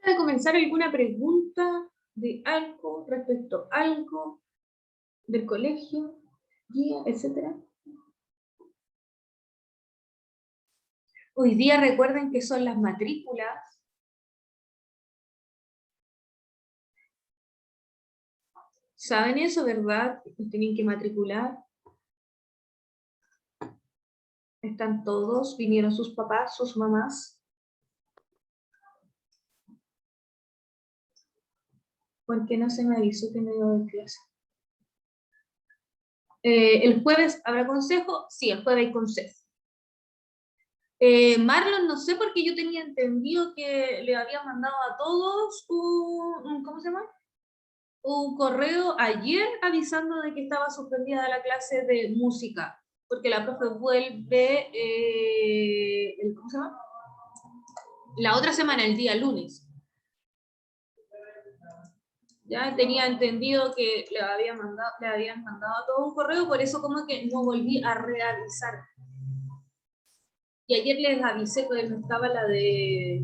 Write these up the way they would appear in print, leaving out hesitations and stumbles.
de comenzar alguna pregunta de algo, respecto a algo, del colegio, guía, etcétera. Hoy día recuerden que son las matrículas. ¿Saben eso, verdad? Los tienen que matricular. Están todos, vinieron sus papás, sus mamás. ¿Por qué no se me avisó que me iba a dar clase? ¿El jueves habrá consejo? Sí, el jueves hay consejo. Marlon, no sé, porque yo tenía entendido que le había mandado a todos ¿cómo se llama? Un correo ayer avisando de que estaba suspendida la clase de música, porque la profe vuelve, ¿cómo se llama? La otra semana, el día lunes. Ya tenía entendido que le habían mandado a todo un correo, por eso como que no volví a reavisar. Y ayer les avisé que no estaba la de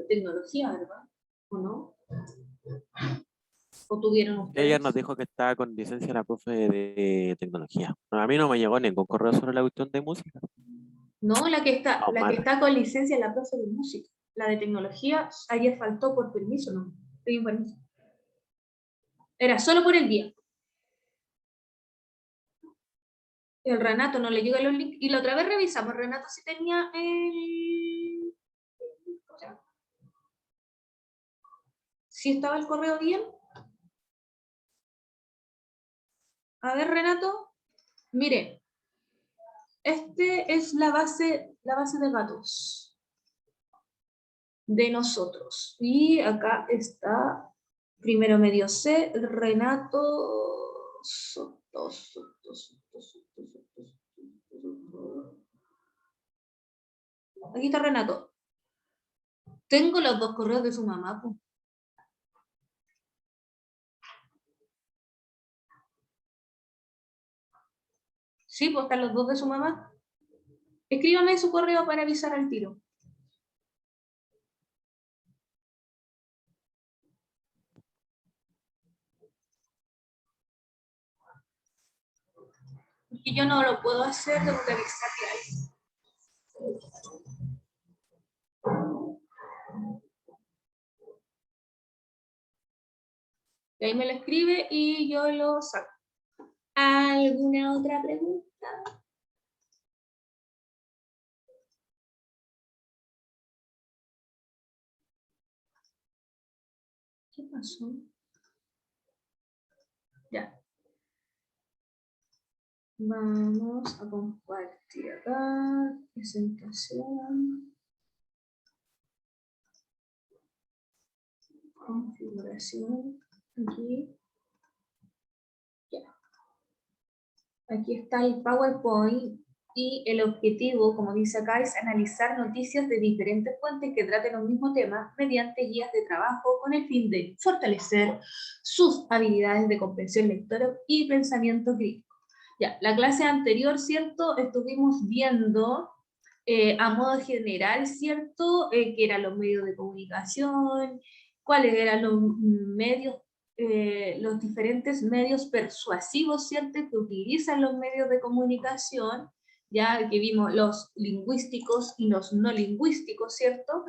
tecnología, ¿verdad? ¿O no? ¿O tuvieron Ella ustedes? nos dijo que estaba con licencia la profe de tecnología. No, a mí no me llegó ningún correo sobre la cuestión de música. No, la que Vamos mal. está con licencia es la profe de música. La de tecnología ayer faltó por permiso, ¿no? Pedí permiso. Era solo por el día. El Renato no le llegó los links. Y la otra vez revisamos, Renato sí tenía el... ¿Cómo se llama? ¿Sí estaba el correo bien? A ver, Renato. Mire, este es la base de datos de nosotros. Y acá está, primero medio C, Renato Soto. Aquí está Renato. Tengo los dos correos de su mamá, pues. Sí, pues están los dos de su mamá. Escríbame su correo para avisar al tiro. Porque yo no lo puedo hacer, tengo que avisarle a alguien. Y ahí me lo escribe y yo lo saco. ¿Alguna otra pregunta? ¿Qué pasó? Ya. Vamos a compartir acá. Presentación. Configuración. Aquí. Ya. Aquí está el PowerPoint y el objetivo, como dice acá, es analizar noticias de diferentes fuentes que traten un mismo tema mediante guías de trabajo con el fin de fortalecer sus habilidades de comprensión lectora y pensamiento crítico. Ya, la clase anterior, ¿cierto? Estuvimos viendo a modo general, ¿cierto? Que eran los medios de comunicación, cuáles eran los medios, los diferentes medios persuasivos, ¿cierto? Que utilizan los medios de comunicación, ya que vimos los lingüísticos y los no lingüísticos, ¿cierto?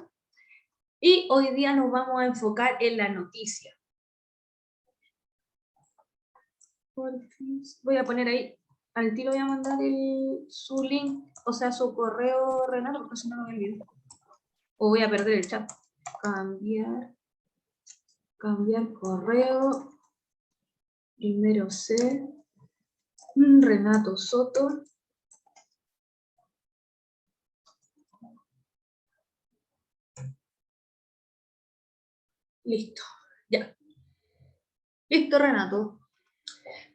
Y hoy día nos vamos a enfocar en la noticia. Voy a poner ahí, al tiro voy a mandar su link, o sea, su correo, Renato, porque si no me olvido. O voy a perder el chat. Cambiar correo. Primero C. Renato Soto. Listo. Ya. Listo, Renato.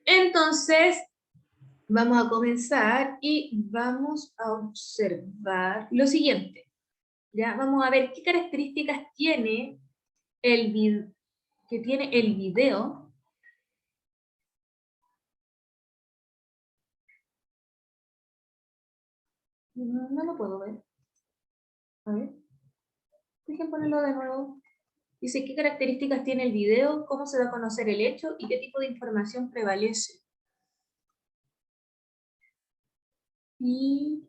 Entonces, vamos a comenzar y vamos a observar lo siguiente. Ya, vamos a ver qué características tiene el video. No lo puedo ver. A ver. dejen ponerlo de nuevo. Dice, ¿qué características tiene el video? ¿Cómo se da a conocer el hecho? ¿Y qué tipo de información prevalece? Y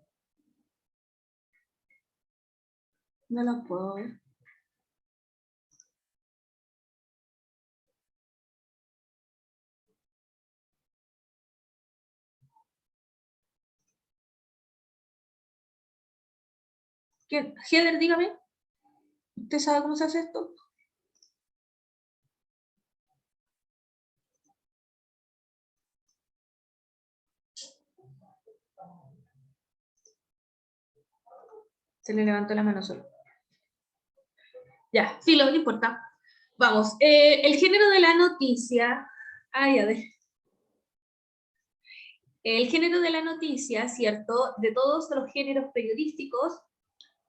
no lo puedo ver. Heather, dígame. ¿Usted sabe cómo se hace esto? Se le levantó la mano solo. Ya, sí, no importa. Vamos, el género de la noticia. Ay, a ver. El género de la noticia, ¿cierto? De todos los géneros periodísticos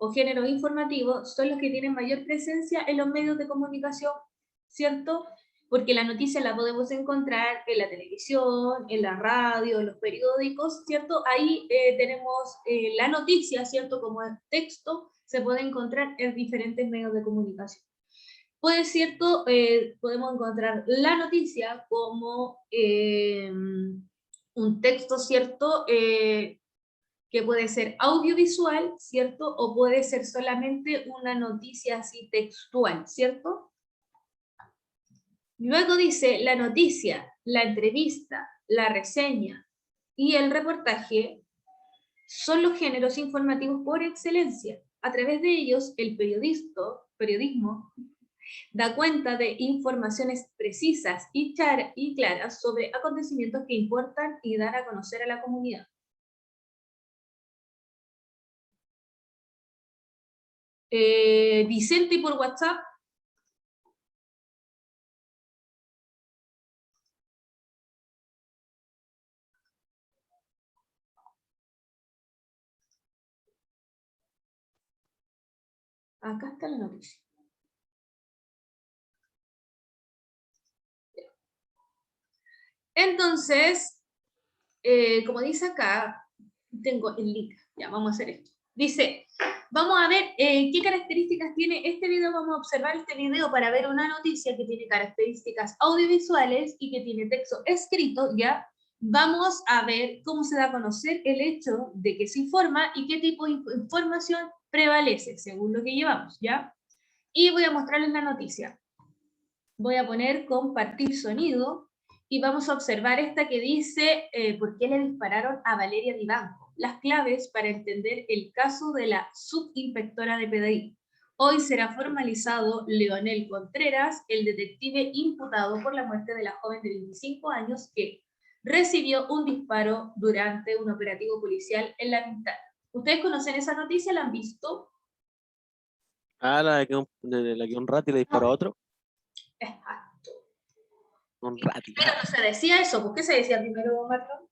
o géneros informativos, son los que tienen mayor presencia en los medios de comunicación, ¿cierto? Porque la noticia la podemos encontrar en la televisión, en la radio, en los periódicos, ¿cierto? Ahí tenemos la noticia, ¿cierto? Como el texto, se puede encontrar en diferentes medios de comunicación. Pues, ¿cierto? Podemos encontrar la noticia como un texto, ¿cierto? Que puede ser audiovisual, ¿cierto? O puede ser solamente una noticia así textual, ¿cierto? Luego dice, la noticia, la entrevista, la reseña y el reportaje son los géneros informativos por excelencia. A través de ellos, el periodismo da cuenta de informaciones precisas y claras sobre acontecimientos que importan y dar a conocer a la comunidad. Vicente por WhatsApp. Acá está la noticia. Entonces, como dice acá, tengo el link. Ya, vamos a hacer esto. Dice, vamos a ver qué características tiene este video. Vamos a observar este video para ver una noticia que tiene características audiovisuales y que tiene texto escrito, ¿ya? Vamos a ver cómo se da a conocer el hecho de que se informa y qué tipo de información prevalece, según lo que llevamos, ¿ya? Y voy a mostrarles la noticia. Voy a poner compartir sonido y vamos a observar esta que dice ¿por qué le dispararon a Valeria Vivanco? Las claves para entender el caso de la subinspectora de PDI. Hoy será formalizado Leonel Contreras, el detective imputado por la muerte de la joven de 25 años que recibió un disparo durante un operativo policial en La Pintana. ¿Ustedes conocen esa noticia? ¿La han visto? Ah, la de que un rati le disparó a otro. Exacto. Un rati. Pero no se decía eso. ¿Por qué se decía primero, Marlon?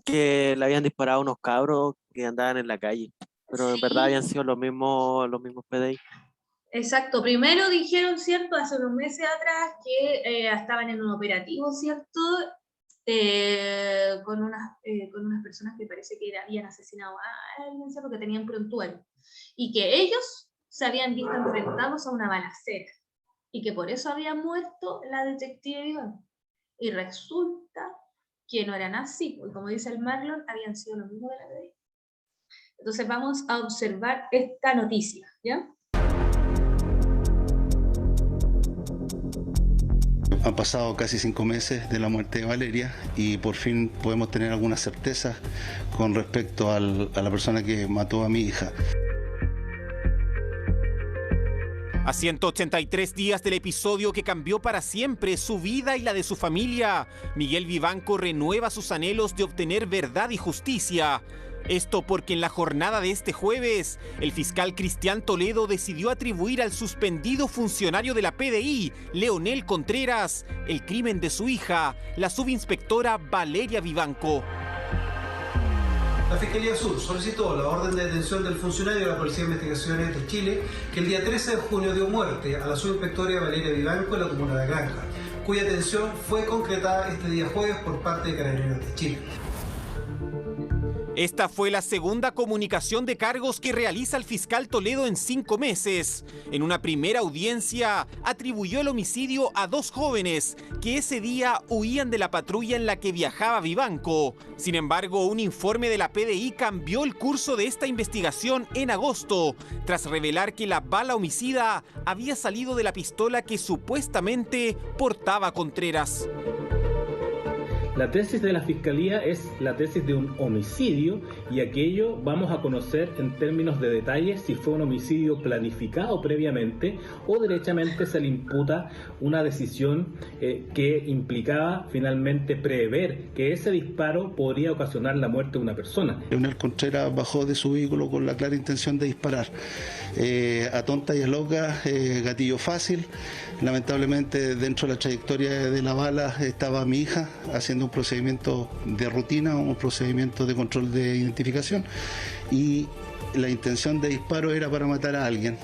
Que le habían disparado a unos cabros que andaban en la calle. Pero en Sí. verdad habían sido los mismos PDI. Exacto, primero dijeron, ¿cierto?, hace unos meses atrás que estaban en un operativo, ¿cierto?, con unas personas que parece que habían asesinado a alguien, ¿cierto?, que tenían prontuario, y que ellos se habían visto enfrentados a una balacera, y que por eso había muerto la detective Iván. Y resulta que no eran así, porque como dice el Marlon, habían sido los mismos de la ley. Entonces vamos a observar esta noticia, ¿ya? Han pasado casi 5 meses de la muerte de Valeria y por fin podemos tener algunas certezas con respecto a la persona que mató a mi hija. A 183 días del episodio que cambió para siempre su vida y la de su familia, Miguel Vivanco renueva sus anhelos de obtener verdad y justicia. Esto porque en la jornada de este jueves, el fiscal Cristian Toledo decidió atribuir al suspendido funcionario de la PDI, Leonel Contreras, el crimen de su hija, la subinspectora Valeria Vivanco. La Fiscalía Sur solicitó la orden de detención del funcionario de la Policía de Investigaciones de Chile que el día 13 de junio dio muerte a la subinspectora Valeria Vivanco en la comuna de Granja, cuya detención fue concretada este día jueves por parte de Carabineros de Chile. Esta fue la segunda comunicación de cargos que realiza el fiscal Toledo en 5 meses. En una primera audiencia, atribuyó el homicidio a 2 jóvenes que ese día huían de la patrulla en la que viajaba Vivanco. Sin embargo, un informe de la PDI cambió el curso de esta investigación en agosto, tras revelar que la bala homicida había salido de la pistola que supuestamente portaba Contreras. La tesis de la Fiscalía es la tesis de un homicidio y aquello vamos a conocer en términos de detalles si fue un homicidio planificado previamente o derechamente se le imputa una decisión que implicaba finalmente prever que ese disparo podría ocasionar la muerte de una persona. Leonel Contreras bajó de su vehículo con la clara intención de disparar. A tonta y a loca, gatillo fácil. Lamentablemente dentro de la trayectoria de la bala estaba mi hija haciendo un procedimiento de rutina, un procedimiento de control de identificación y la intención de disparo era para matar a alguien.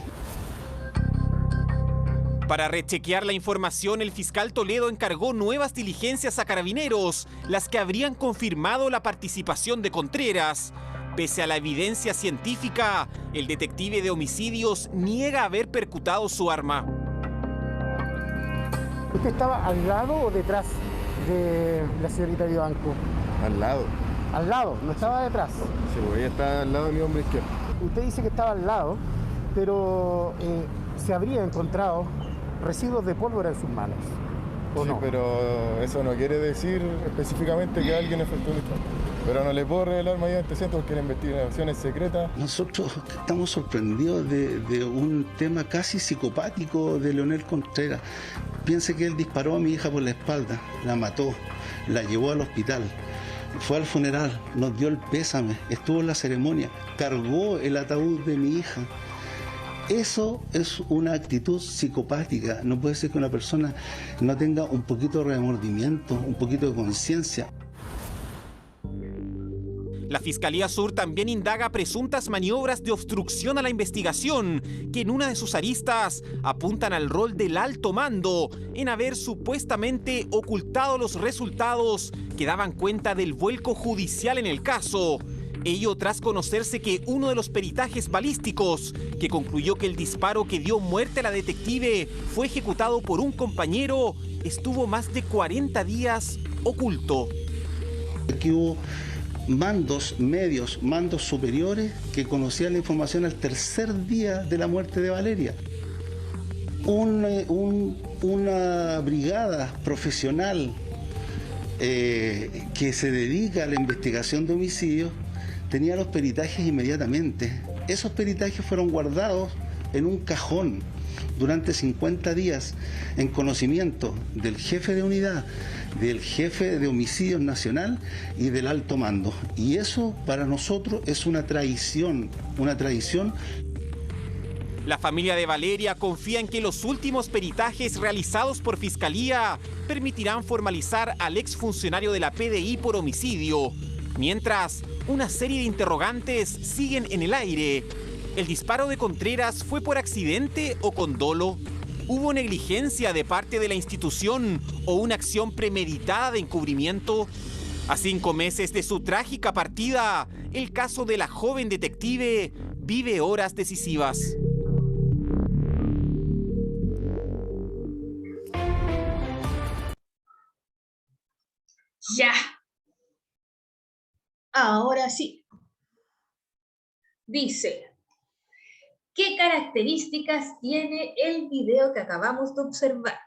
Para rechequear la información, el fiscal Toledo encargó nuevas diligencias a Carabineros, las que habrían confirmado la participación de Contreras. Pese a la evidencia científica, el detective de homicidios niega haber percutado su arma. ¿Usted estaba al lado o detrás de la señorita Vivanco? Al lado. ¿Al lado? ¿No estaba detrás? Sí, porque ella está al lado de mi hombro izquierdo. Usted dice que estaba al lado, pero se habría encontrado residuos de pólvora en sus manos, ¿o sí, no? Pero eso no quiere decir específicamente que alguien efectuó un disparo. Pero no le puedo revelar mayor antecedentes porque la investigación es secreta. Nosotros estamos sorprendidos de un tema casi psicopático de Leonel Contreras. Piense que él disparó a mi hija por la espalda, la mató, la llevó al hospital, fue al funeral, nos dio el pésame, estuvo en la ceremonia, cargó el ataúd de mi hija. Eso es una actitud psicopática. No puede ser que una persona no tenga un poquito de remordimiento, un poquito de conciencia. La Fiscalía Sur también indaga presuntas maniobras de obstrucción a la investigación, que en una de sus aristas apuntan al rol del alto mando en haber supuestamente ocultado los resultados que daban cuenta del vuelco judicial en el caso. Ello tras conocerse que uno de los peritajes balísticos, que concluyó que el disparo que dio muerte a la detective fue ejecutado por un compañero, estuvo más de 40 días oculto. Aquí hubo mandos medios, mandos superiores que conocían la información al tercer día de la muerte de Valeria. Una brigada profesional que se dedica a la investigación de homicidios tenía los peritajes inmediatamente. Esos peritajes fueron guardados en un cajón durante 50 días en conocimiento del jefe de unidad, del jefe de homicidios nacional y del alto mando. Y eso para nosotros es una traición, una traición. La familia de Valeria confía en que los últimos peritajes realizados por Fiscalía permitirán formalizar al exfuncionario de la PDI por homicidio. Mientras, una serie de interrogantes siguen en el aire. ¿El disparo de Contreras fue por accidente o con dolo? ¿Hubo negligencia de parte de la institución o una acción premeditada de encubrimiento? A 5 meses de su trágica partida, el caso de la joven detective vive horas decisivas. Ya. Ahora sí. Dice, ¿qué características tiene el video que acabamos de observar?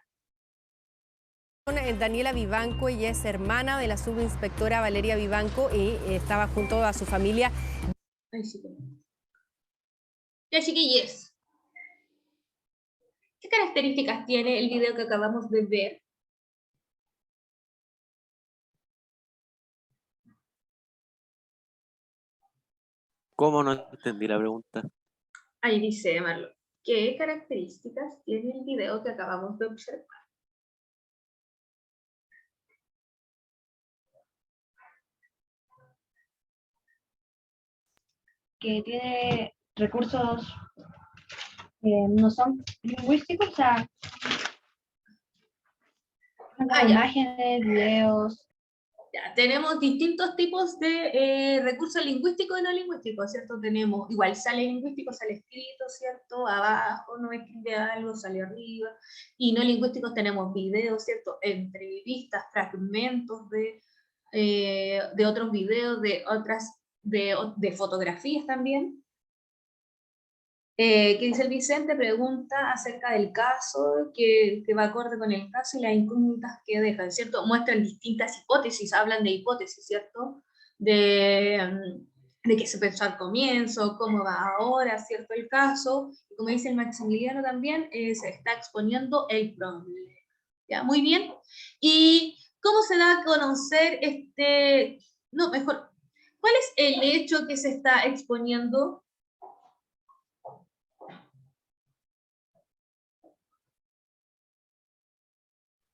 Daniela Vivanco, ella es hermana de la subinspectora Valeria Vivanco y estaba junto a su familia. Ay, sí. Ya, chiquillos. ¿Qué características tiene el video que acabamos de ver? ¿Cómo? No entendí la pregunta. Ahí dice, Marlon, ¿qué características tiene el video que acabamos de observar? Que tiene recursos no son lingüísticos, o sea, imágenes, videos. Ya, tenemos distintos tipos de recursos lingüísticos y no lingüísticos, ¿cierto? Tenemos, igual sale lingüístico, sale escrito, ¿cierto? Abajo no escribe algo, sale arriba. Y no lingüísticos tenemos videos, ¿cierto? Entrevistas, fragmentos de otros videos, de fotografías también. ¿Qué dice el Vicente? Pregunta acerca del caso, que va acorde con el caso y las incógnitas que dejan, ¿cierto? Muestran distintas hipótesis, hablan de hipótesis, ¿cierto? De qué se pensó al comienzo, cómo va ahora, ¿cierto? El caso, y como dice el Maximiliano también, se está exponiendo el problema. ¿Ya? Muy bien. ¿Y cómo se da a conocer ¿cuál es el hecho que se está exponiendo?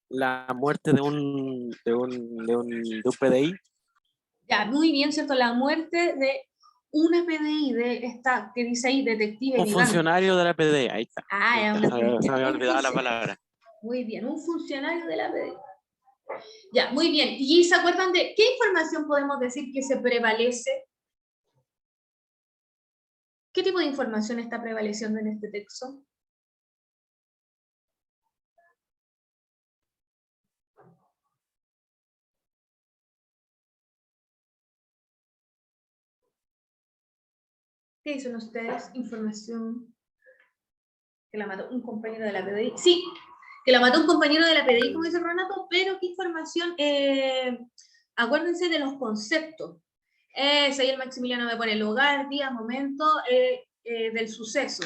La muerte de un PDI. Ya, muy bien, ¿cierto? La muerte de una PDI, que dice ahí, detective Un Vivanco. funcionario de la PDI, ahí está. Ah, Ahí está, se me había olvidado la palabra. Muy bien, un funcionario de la PDI. Ya, muy bien. ¿Y se acuerdan de qué información podemos decir que se prevalece? ¿Qué tipo de información está prevaleciendo en este texto? ¿Qué dicen ustedes? Información que la mató un compañero de la PDI. Sí, que la mató un compañero de la PDI, como dice Renato, pero ¿qué información? Acuérdense de los conceptos. Ahí el Maximiliano me pone lugar, día, momento del suceso.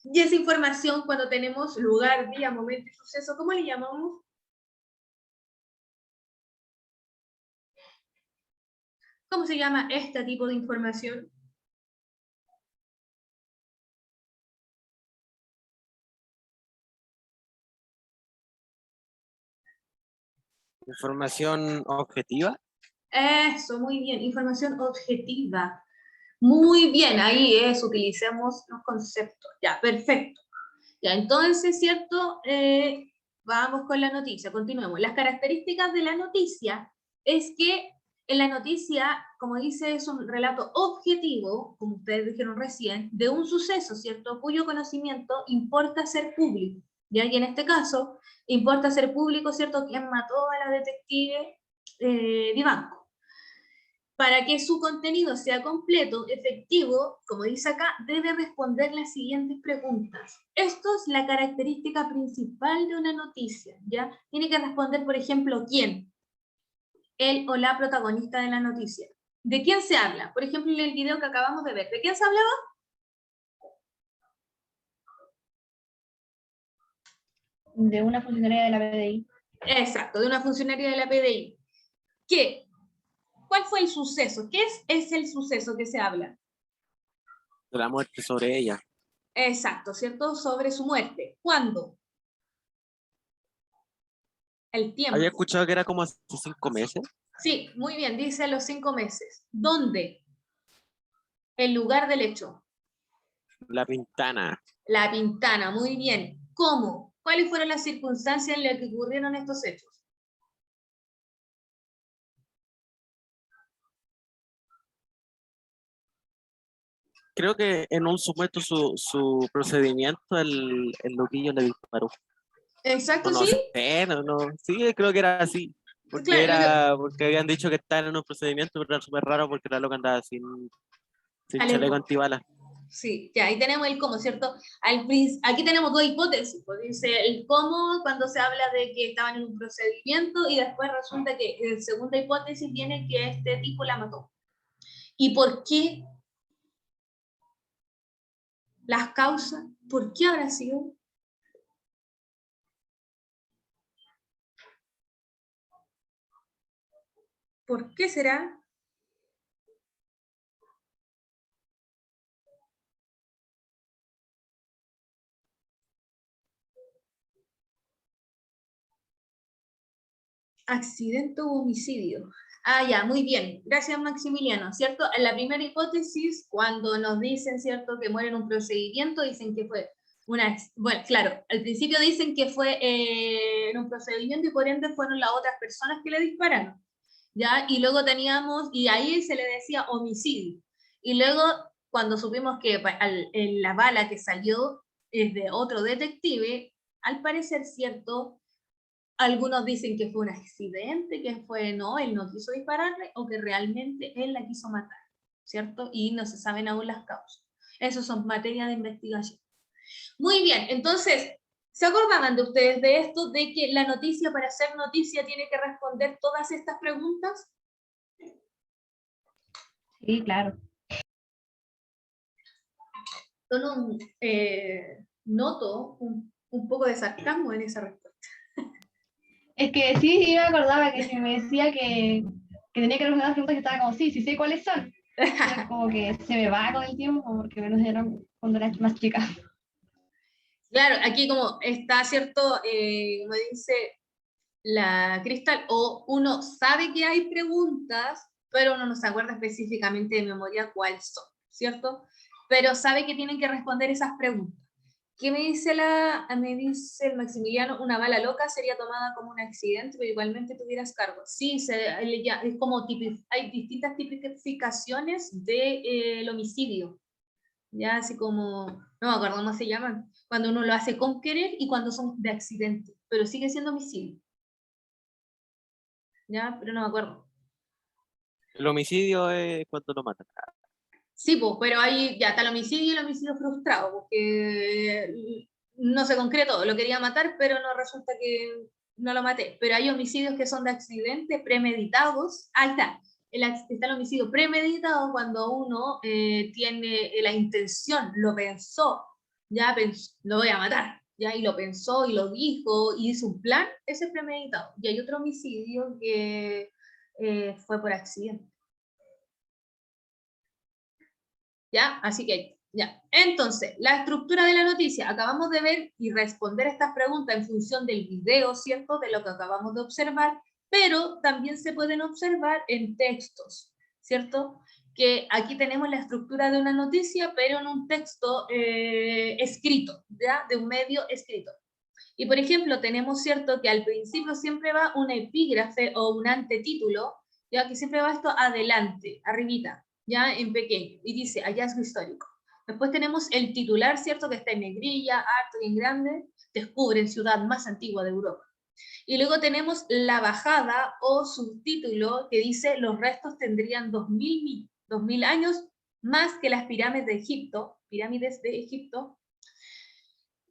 Y esa información, cuando tenemos lugar, día, momento y suceso, ¿cómo le llamamos? ¿Cómo se llama este tipo de información? Información objetiva. Eso, muy bien, información objetiva. Muy bien, ahí utilicemos los conceptos. Ya, perfecto. Ya, entonces, ¿cierto? Vamos con la noticia, continuemos. Las características de la noticia es que en la noticia, como dice, es un relato objetivo, como ustedes dijeron recién, de un suceso, ¿cierto? Cuyo conocimiento importa ser público. ¿Ya? Y en este caso, importa ser público, ¿cierto? ¿Quién mató a la detective Vivanco? Para que su contenido sea completo, efectivo, como dice acá, debe responder las siguientes preguntas. Esto es la característica principal de una noticia, ¿ya? Tiene que responder, por ejemplo, ¿quién? El o la protagonista de la noticia. ¿De quién se habla? Por ejemplo, en el video que acabamos de ver, ¿de quién se hablaba? De una funcionaria de la PDI. Exacto, de una funcionaria de la PDI. ¿Qué? ¿Cuál fue el suceso? ¿Qué es el suceso que se habla? De la muerte sobre ella. Exacto, ¿cierto? Sobre su muerte. ¿Cuándo? El tiempo. Había escuchado que era como hace 5 meses. Sí, muy bien, dice los 5 meses. ¿Dónde? El lugar del hecho. La Pintana. La Pintana, muy bien. ¿Cómo? ¿Cuáles fueron las circunstancias en las que ocurrieron estos hechos? Creo que en un supuesto su procedimiento el loquillo le disparó. Exacto, no sí. Sé, sí, creo que era así. Porque Claro, porque habían dicho que estaban en un procedimiento, pero era súper raro porque la loca andaba sin chaleco antibalas. Sí, ya ahí tenemos el cómo, ¿cierto? Aquí tenemos dos hipótesis. Pues dice el cómo cuando se habla de que estaban en un procedimiento y después resulta que en segunda hipótesis viene que este tipo la mató. ¿Y por qué? Las causas, ¿por qué habrá sido? ¿Por qué será? Accidente o homicidio. Ah, ya, muy bien. Gracias, Maximiliano. ¿Cierto? En la primera hipótesis, cuando nos dicen, ¿cierto?, que muere en un procedimiento, dicen que fue bueno, claro, al principio dicen que fue en un procedimiento y por ende fueron las otras personas que le dispararon. ¿ya? Y luego teníamos, y ahí se le decía homicidio. Y luego, cuando supimos que la bala que salió es de otro detective, al parecer cierto, algunos dicen que fue un accidente, que fue, no, él no quiso dispararle, o que realmente él la quiso matar, ¿cierto? Y no se saben aún las causas. Eso son materias de investigación. Muy bien, entonces, ¿se acordaban de ustedes de esto, de que la noticia, para ser noticia, tiene que responder todas estas preguntas? Sí, claro. Noto un poco de sarcasmo en esa respuesta. Es que sí, yo me acordaba que me decía que tenía que responder las preguntas que estaba como, sí, sí sé cuáles son. Pero como que se me va con el tiempo, porque menos era cuando era más chica. Claro, aquí como está, ¿cierto? Como dice la Cristal, o uno sabe que hay preguntas, pero uno no se acuerda específicamente de memoria cuáles son, ¿cierto? Pero sabe que tienen que responder esas preguntas. ¿Qué me dice el Maximiliano? Una bala loca sería tomada como un accidente, pero igualmente tuvieras cargo. Sí, es como hay distintas tipificaciones del homicidio. Ya, así como, no me acuerdo cómo se llaman, cuando uno lo hace con querer y cuando son de accidente, pero sigue siendo homicidio. Ya, pero no me acuerdo. El homicidio es cuando lo matan. Sí, pues, pero ahí ya está el homicidio y el homicidio frustrado, porque no se concretó, lo quería matar, pero no resulta que no lo maté. Pero hay homicidios que son de accidente, premeditados. Ahí está. Está el homicidio premeditado cuando uno tiene la intención, lo pensó, ya pensó, lo voy a matar, ya, y lo pensó y lo dijo y hizo un plan, ese es premeditado. Y hay otro homicidio que fue por accidente. ¿Ya? Así que, ya. Entonces, la estructura de la noticia. Acabamos de ver y responder estas preguntas en función del video, ¿cierto? De lo que acabamos de observar, pero también se pueden observar en textos, ¿cierto? Que aquí tenemos la estructura de una noticia, pero en un texto escrito, ¿ya? De un medio escrito. Y, por ejemplo, tenemos, ¿cierto? Que al principio siempre va un epígrafe o un antetítulo, ya que siempre va esto adelante, arribita, ya en pequeño, y dice hallazgo histórico. Después tenemos el titular, ¿cierto? Que está en negrilla, alto y en grande, descubren ciudad más antigua de Europa. Y luego tenemos la bajada o subtítulo que dice los restos tendrían 2000 años más que las pirámides de Egipto.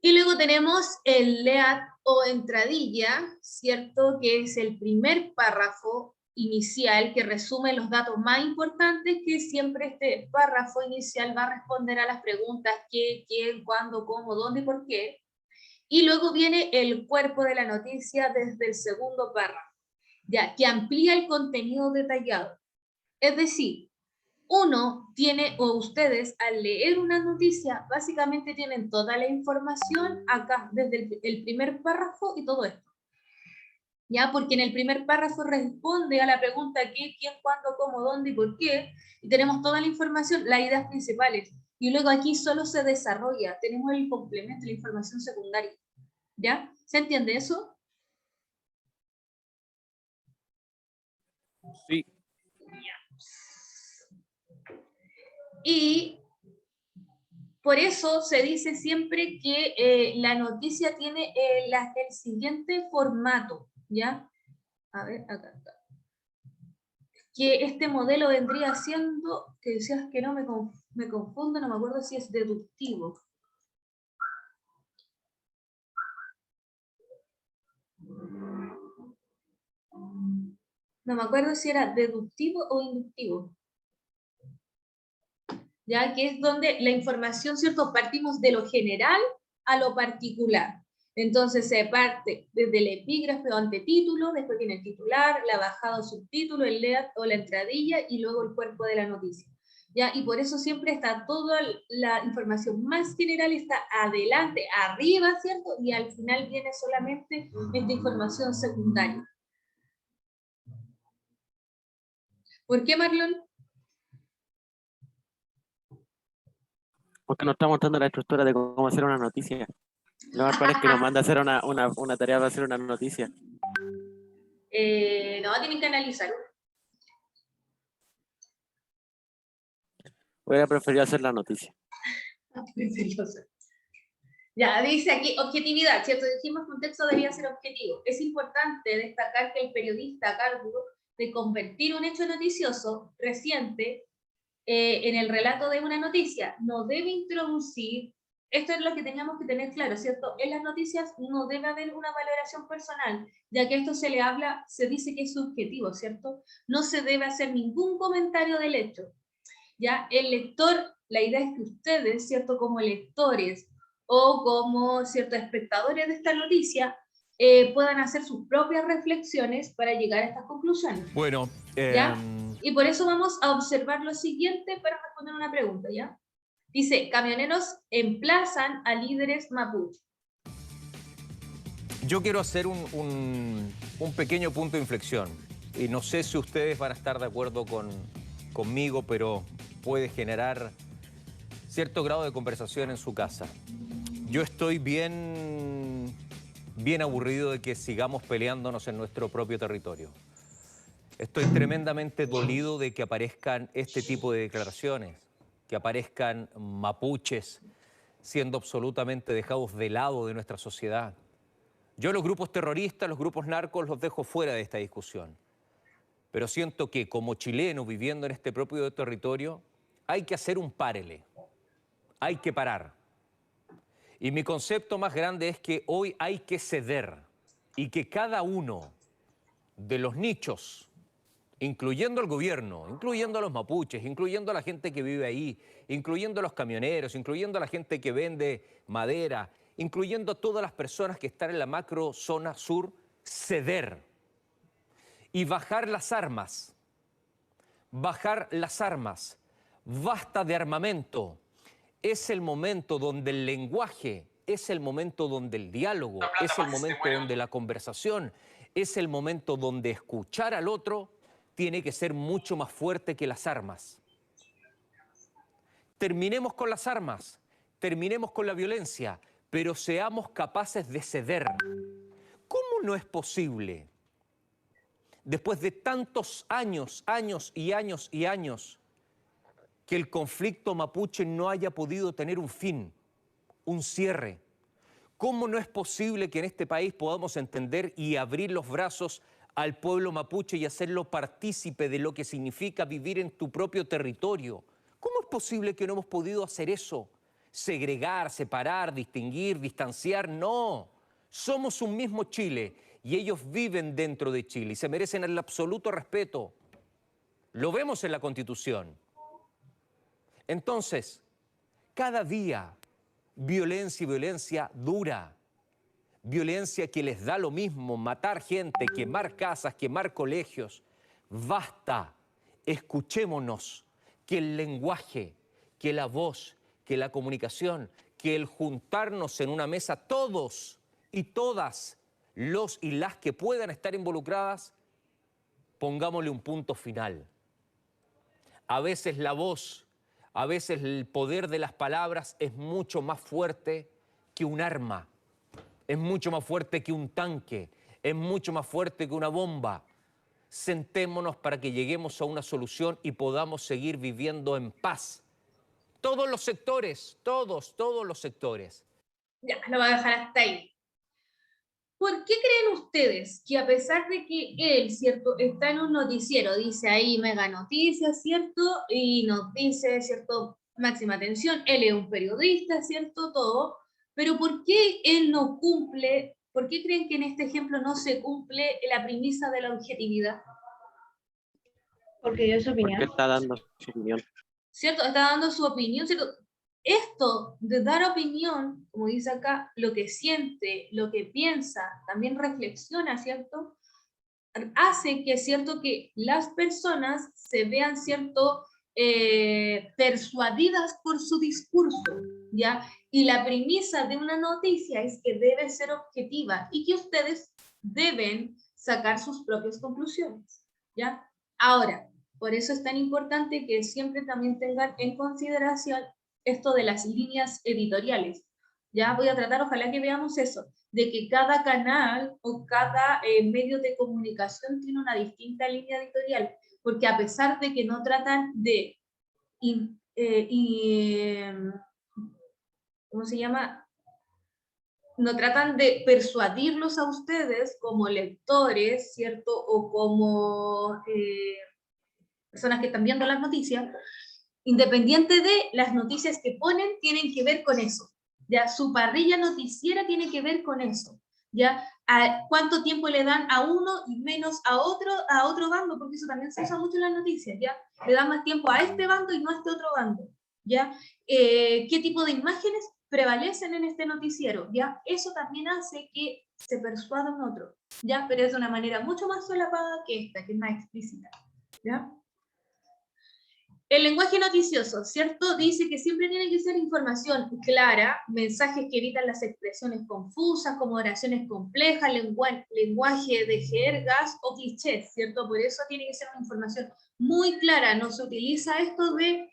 Y luego tenemos el lead o entradilla, ¿cierto? Que es el primer párrafo inicial que resume los datos más importantes, que siempre este párrafo inicial va a responder a las preguntas qué, quién, cuándo, cómo, dónde y por qué. Y luego viene el cuerpo de la noticia desde el segundo párrafo, ya, que amplía el contenido detallado. Es decir, uno tiene, o ustedes al leer una noticia, básicamente tienen toda la información acá, desde el primer párrafo y todo esto. ¿Ya? Porque en el primer párrafo responde a la pregunta qué, quién, cuándo, cómo, dónde y por qué, y tenemos toda la información, las ideas principales. Y luego aquí solo se desarrolla, tenemos el complemento, la información secundaria. ¿Ya? ¿Se entiende eso? Sí. Y por eso se dice siempre que la noticia tiene el siguiente formato, ¿ya? A ver, acá está. Que este modelo vendría siendo, que decías que no me confundo, no me acuerdo si es deductivo. No me acuerdo si era deductivo o inductivo. Ya que es donde la información, ¿cierto? Partimos de lo general a lo particular. Entonces se parte desde el epígrafe o antetítulo, después viene el titular, la bajada o subtítulo, el lead o la entradilla y luego el cuerpo de la noticia. ¿Ya? Y por eso siempre está toda la información más general, está adelante, arriba, ¿cierto? Y al final viene solamente esta información secundaria. ¿Por qué, Marlon? Porque nos está mostrando la estructura de cómo hacer una noticia. Lo más probable es que nos manda a hacer una tarea para hacer una noticia. No, tienen que analizar. Hubiera preferido hacer la noticia. En serio. Ya, dice aquí, objetividad, ¿cierto? Dijimos que un texto debía ser objetivo. Es importante destacar que el periodista a cargo de convertir un hecho noticioso reciente en el relato de una noticia no debe introducir, esto es lo que teníamos que tener claro, ¿cierto? En las noticias no debe haber una valoración personal, ya que esto se dice que es subjetivo, ¿cierto? No se debe hacer ningún comentario del hecho. Ya, el lector, la idea es que ustedes, ¿cierto? Como lectores o como, ¿cierto? Espectadores de esta noticia, puedan hacer sus propias reflexiones para llegar a estas conclusiones. Bueno, ¿ya? Y por eso vamos a observar lo siguiente para responder una pregunta, ¿ya? Dice, camioneros emplazan a líderes mapuche. yo quiero hacer un pequeño punto de inflexión. Y no sé si ustedes van a estar de acuerdo conmigo, pero puede generar cierto grado de conversación en su casa. Yo estoy bien aburrido de que sigamos peleándonos en nuestro propio territorio. Estoy tremendamente dolido de que aparezcan este tipo de declaraciones, que aparezcan mapuches siendo absolutamente dejados de lado de nuestra sociedad. Yo los grupos terroristas, los grupos narcos los dejo fuera de esta discusión. Pero siento que como chileno viviendo en este propio territorio hay que hacer un párele, hay que parar. Y mi concepto más grande es que hoy hay que ceder y que cada uno de los nichos, incluyendo el gobierno, incluyendo a los mapuches, incluyendo a la gente que vive ahí, incluyendo a los camioneros, incluyendo a la gente que vende madera, incluyendo a todas las personas que están en la macro zona sur, ceder y bajar las armas. Bajar las armas. Basta de armamento. Es el momento donde el lenguaje, es el momento donde el diálogo, es el momento donde la conversación, es el momento donde escuchar al otro tiene que ser mucho más fuerte que las armas. Terminemos con las armas, terminemos con la violencia, pero seamos capaces de ceder. ¿Cómo no es posible, después de tantos años, que el conflicto mapuche no haya podido tener un fin, un cierre? ¿Cómo no es posible que en este país podamos entender y abrir los brazos al pueblo mapuche y hacerlo partícipe de lo que significa vivir en tu propio territorio? ¿Cómo es posible que no hemos podido hacer eso? Segregar, separar, distinguir, distanciar, no. Somos un mismo Chile y ellos viven dentro de Chile y se merecen el absoluto respeto. Lo vemos en la Constitución. Entonces, cada día, violencia y violencia dura. Violencia que les da lo mismo, matar gente, quemar casas, quemar colegios. Basta, escuchémonos, que el lenguaje, que la voz, que la comunicación, que el juntarnos en una mesa todos y todas los y las que puedan estar involucradas, pongámosle un punto final. A veces la voz, a veces el poder de las palabras es mucho más fuerte que un arma, es mucho más fuerte que un tanque, es mucho más fuerte que una bomba. Sentémonos para que lleguemos a una solución y podamos seguir viviendo en paz. Todos los sectores, todos los sectores. Ya, lo voy a dejar hasta ahí. ¿Por qué creen ustedes que a pesar de que él, ¿cierto?, está en un noticiero, dice ahí mega noticias, ¿cierto?, y nos dice, ¿cierto?, máxima atención, él es un periodista, ¿cierto?, todo, pero ¿por qué él no cumple, por qué creen que en este ejemplo no se cumple la premisa de la objetividad? Porque dio su opinión. Porque está dando su opinión. ¿Cierto? Está dando su opinión, ¿cierto? Esto de dar opinión, como dice acá, lo que siente, lo que piensa, también reflexiona, ¿cierto? Hace que, ¿cierto?, que las personas se vean, ¿cierto?, persuadidas por su discurso, ¿ya? Y la premisa de una noticia es que debe ser objetiva y que ustedes deben sacar sus propias conclusiones, ¿ya? Ahora, por eso es tan importante que siempre también tengan en consideración esto de las líneas editoriales. Ya voy a tratar, ojalá que veamos eso, de que cada canal o cada medio de comunicación tiene una distinta línea editorial, porque a pesar de que no tratan de ¿cómo se llama? No tratan de persuadirlos a ustedes como lectores, ¿cierto? O como personas que están viendo las noticias, independiente de las noticias que ponen, tienen que ver con eso. Ya, su parrilla noticiera tiene que ver con eso. Ya, a cuánto tiempo le dan a uno y menos a otro bando, porque eso también se usa mucho en las noticias, ¿ya? Le dan más tiempo a este bando y no a este otro bando, ¿ya? ¿Qué tipo de imágenes prevalecen en este noticiero? ¿Ya? Eso también hace que se persuadan otros, ¿ya? Pero es de una manera mucho más solapada que esta, que es más explícita, ¿ya? El lenguaje noticioso, ¿cierto? Dice que siempre tiene que ser información clara, mensajes que evitan las expresiones confusas, como oraciones complejas, lenguaje de jergas o clichés, ¿cierto? Por eso tiene que ser una información muy clara. No se utiliza esto de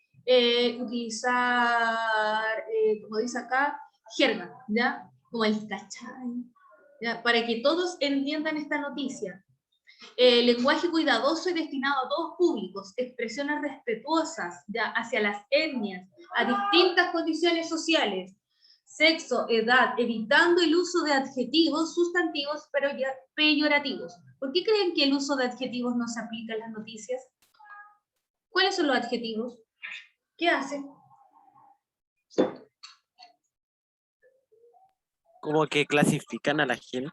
utilizar, como dice acá, jerga, ¿ya? Como el cachai, ¿ya? Para que todos entiendan esta noticia. Lenguaje cuidadoso y destinado a todos públicos, expresiones respetuosas ya hacia las etnias, a distintas condiciones sociales, sexo, edad, evitando el uso de adjetivos, sustantivos, pero ya peyorativos. ¿Por qué creen que el uso de adjetivos no se aplica en las noticias? ¿Cuáles son los adjetivos? ¿Qué hacen? Como que clasifican a la gente.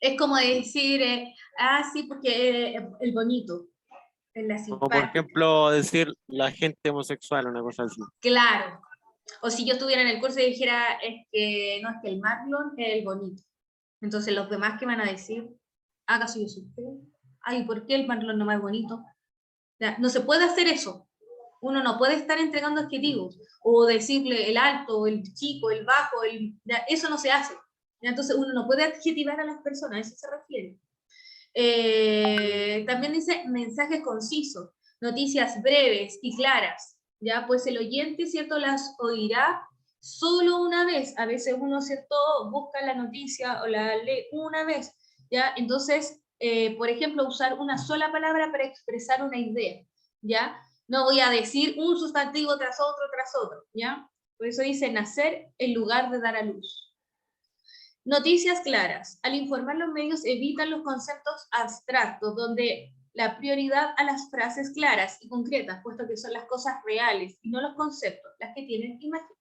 Es como decir, sí, porque el bonito, la simpática. O por ejemplo, decir la gente homosexual, una cosa así. Claro. O si yo estuviera en el curso y dijera, es que el Marlon es el bonito. Entonces los demás que van a decir, ¿acaso yo soy feo? Ay, ¿por qué el Marlon no es bonito? Ya, no se puede hacer eso. Uno no puede estar entregando adjetivos o decirle el alto, el chico, el bajo, eso no se hace. Entonces uno no puede adjetivar a las personas, a eso se refiere. También dice mensajes concisos, noticias breves y claras, ¿ya? Pues el oyente, ¿cierto?, las oirá solo una vez. A veces uno, ¿cierto?, busca la noticia o la lee una vez, ¿ya? Entonces, por ejemplo, usar una sola palabra para expresar una idea, ¿ya? No voy a decir un sustantivo tras otro, ¿ya? Por eso dice nacer en lugar de dar a luz. Noticias claras. Al informar, los medios evitan los conceptos abstractos, donde la prioridad a las frases claras y concretas, puesto que son las cosas reales y no los conceptos, las que tienen imágenes.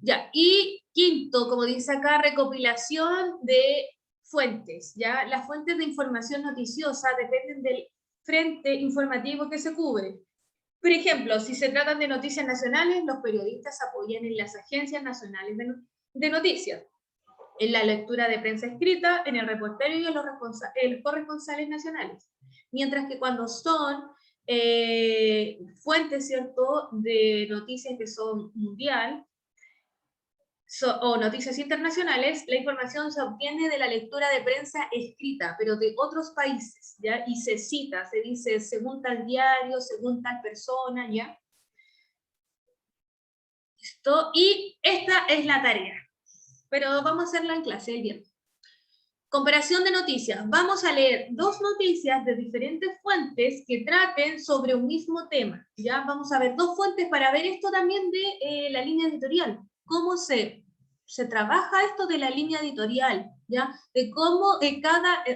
Ya, y quinto, como dice acá, recopilación de fuentes, ¿ya? Las fuentes de información noticiosa dependen del frente informativo que se cubre. Por ejemplo, si se tratan de noticias nacionales, los periodistas apoyan en las agencias nacionales de noticias, en la lectura de prensa escrita, en el reportero y en los corresponsales nacionales. Mientras que cuando son fuentes, ¿cierto?, de noticias que son mundial, o noticias internacionales, la información se obtiene de la lectura de prensa escrita, pero de otros países, ¿ya? Y se cita, se dice según tal diario, según tal persona, ¿ya? Listo, y esta es la tarea, pero vamos a hacerla en clase el viernes. Comparación de noticias. Vamos a leer dos noticias de diferentes fuentes que traten sobre un mismo tema, ¿ya? Vamos a ver dos fuentes para ver esto también de la línea editorial. ¿Cómo se trabaja esto de la línea editorial? ¿Ya? De cómo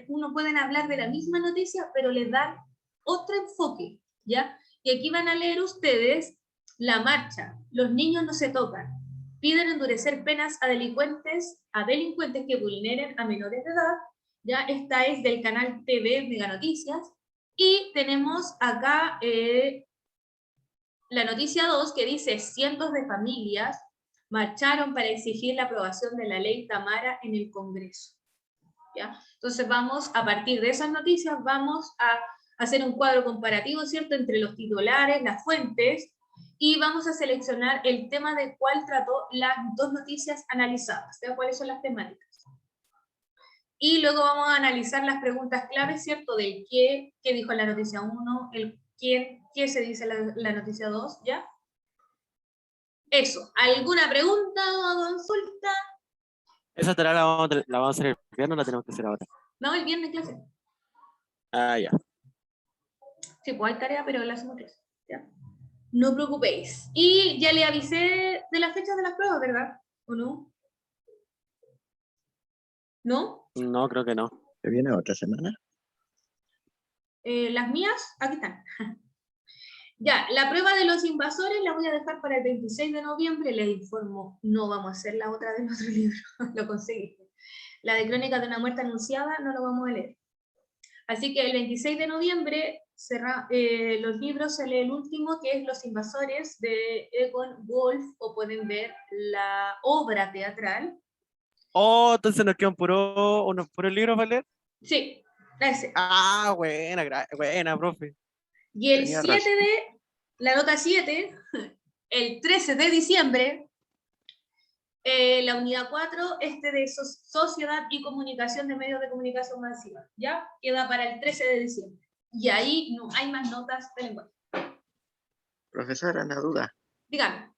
uno pueden hablar de la misma noticia, pero le dan otro enfoque, ¿ya? Y aquí van a leer ustedes la marcha. Los niños no se tocan. Piden endurecer penas a delincuentes que vulneren a menores de edad. ¿Ya? Esta es del canal TV Mega Noticias. Y tenemos acá la noticia 2 que dice: cientos de familias marcharon para exigir la aprobación de la ley Tamara en el Congreso. ¿Ya? Entonces vamos, a partir de esas noticias, vamos a hacer un cuadro comparativo, ¿cierto?, entre los titulares, las fuentes, y vamos a seleccionar el tema de cuál trató las dos noticias analizadas, ¿ya? Cuáles son las temáticas. Y luego vamos a analizar las preguntas claves, ¿cierto?, del qué dijo la noticia 1, el quién, qué se dice la noticia 2, ¿ya? Eso. ¿Alguna pregunta o consulta? Esa tarea la vamos a hacer el viernes o la tenemos que hacer ahora. No, el viernes clase. Ah, ya. Sí, pues hay tarea, pero la hacemos clase. ¿Ya? No preocupéis. Y ya le avisé de las fechas de las pruebas, ¿verdad? ¿O no? ¿No? No, creo que no. ¿Que viene otra semana? Las mías, aquí están. Ya, la prueba de los invasores la voy a dejar para el 26 de noviembre. Les informo, no vamos a hacer la otra del otro libro, lo conseguiste. La de Crónicas de una muerte anunciada no lo vamos a leer. Así que el 26 de noviembre los libros se lee el último, que es Los invasores de Egon Wolf, o pueden ver la obra teatral. Oh, entonces nos quedan unos puros libros para leer. Sí, ese. Ah, buena, profe. Y el Tenía 7 razón. la nota 7, el 13 de diciembre, la unidad 4, de Sociedad y Comunicación de Medios de Comunicación Masiva, ¿ya? Queda para el 13 de diciembre. Y ahí no hay más notas de lenguaje. Profesora, una duda. Dígame.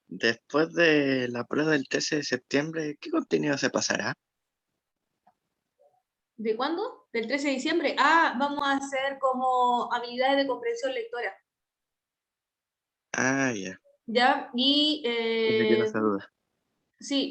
Después de la prueba del 13 de septiembre, ¿qué contenido se pasará? ¿De cuándo? ¿Del 13 de diciembre? Ah, vamos a hacer como habilidades de comprensión lectora. Ah, ya. ¿Ya? Y Me quedó esa duda. sí.